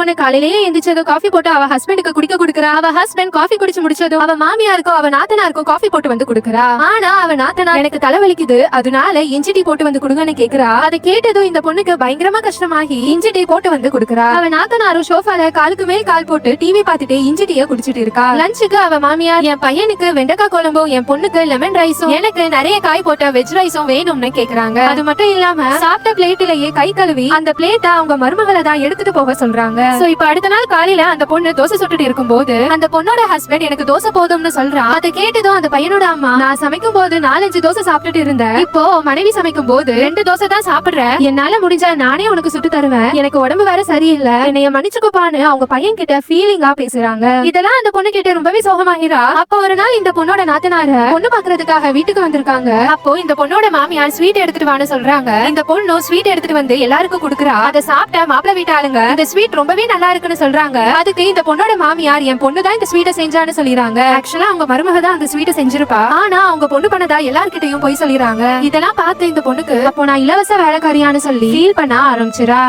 பொண்ணு காலையிலேயே எந்திரிச்சதும் காஃபி போட்டு அவ ஹஸ்பண்டுக்கு குடிக்க கொடுக்குறா. அவ ஹஸ்பண்ட் காஃபி குடிச்சு முடிச்சதும் அவ மாமியாருக்கும் அவ நாத்தனாருக்கும் காஃபி போட்டு வந்து கொடுக்குறா. ஆனா அவ நாத்தனார் எனக்கு தலைவலிக்குது அதனால இஞ்சி டீ போட்டு வந்து கொடுங்கன்னு கேக்குறா. அதை கேட்டதும் இந்த பொண்ணுக்கு பயங்கரமா கஷ்டமாகி இஞ்சி டீ போட்டு வந்து கொடுக்குறா. அவ நாத்தனாரும் சோஃபால காலுக்கு மேல் கால் போட்டு டிவி பார்த்துட்டு இஞ்சி டீயை குடிச்சிட்டு இருக்கா. லஞ்சுக்கு அவ மாமியார் என் பையனுக்கு வெண்டைக்காய் குழம்பும் என் பொண்ணுக்கு லெமன் ரைஸும் எனக்கு நிறைய காய் போட்ட வெஜ் ரைஸும் வேணும்னு கேக்குறாங்க. அது மட்டும் இல்லாம சாப்பிட்ட பிளேட்லயே கை கழுவி அந்த பிளேட்டை அவங்க மருமகளை தான் எடுத்துட்டு போக சொல்றாங்க. சோ இப்ப அடுத்த நாள் காலையில அந்த பொண்ணு தோசை சுட்டுட்டு இருக்கும்போது அந்த பொண்ணோட ஹஸ்பண்ட் எனக்கு தோசை போதும்னு சொல்றான். அதை கேட்டதும் அந்த பையனோட அம்மா நான் சமைக்கும் போது 4-5 தோசை சாப்பிட்டுட்டு இருந்தேன், இப்போ மனைவி சமைக்கும் போது 2 தோசை தான் சாப்பிடுறேன், என்னால முடிஞ்சா நானே உனக்கு சுட்டு தருவேன், எனக்கு உடம்பு வேற சரியில்லை, என்னைய மன்னிச்சுக்கோப்பான்னு அவங்க பையன் கிட்ட ஃபீலிங்கா பேசுறாங்க. இதெல்லாம் அந்த பொண்ணு கிட்ட ரொம்பவே சோகமாகிறா. அப்போ ஒரு நாள் இந்த பொண்ணோட நாத்தனார பொண்ணு பாக்குறதுக்காக வீட்டுக்கு வந்திருக்காங்க. அப்போ இந்த பொண்ணோட மாமியார் ஸ்வீட் எடுத்துட்டு வான்னு சொல்றாங்க. இந்த பொண்ணு ஸ்வீட் எடுத்துட்டு வந்து எல்லாருக்கும் கொடுக்குறா. அதை சாப்பிட்ட மாப்பிள்ளை வீட்டு ஆளுங்க இந்த ஸ்வீட் ரொம்பவே நல்லா இருக்குன்னு சொல்றாங்க. அதுக்கு இந்த பொண்ணோட மாமியார் என் பொண்ணு தான் இந்த ஸ்வீட்டை செஞ்சான்னு சொல்லிடுறாங்க. ஆக்சுவலா அவங்க மருமக தான் அந்த ஸ்வீட்டை செஞ்சிருப்பா, ஆனா அவங்க பொண்ணு பண்ணதா எல்லார்கிட்டையும் போய் சொல்லிடுறாங்க. இதெல்லாம் பார்த்து இந்த பொண்ணுக்கு அப்போ நான் இலவச வேலைக்காரியான்னு சொல்லி ஃபீல் பண்ண ஆரம்பிச்சிரா.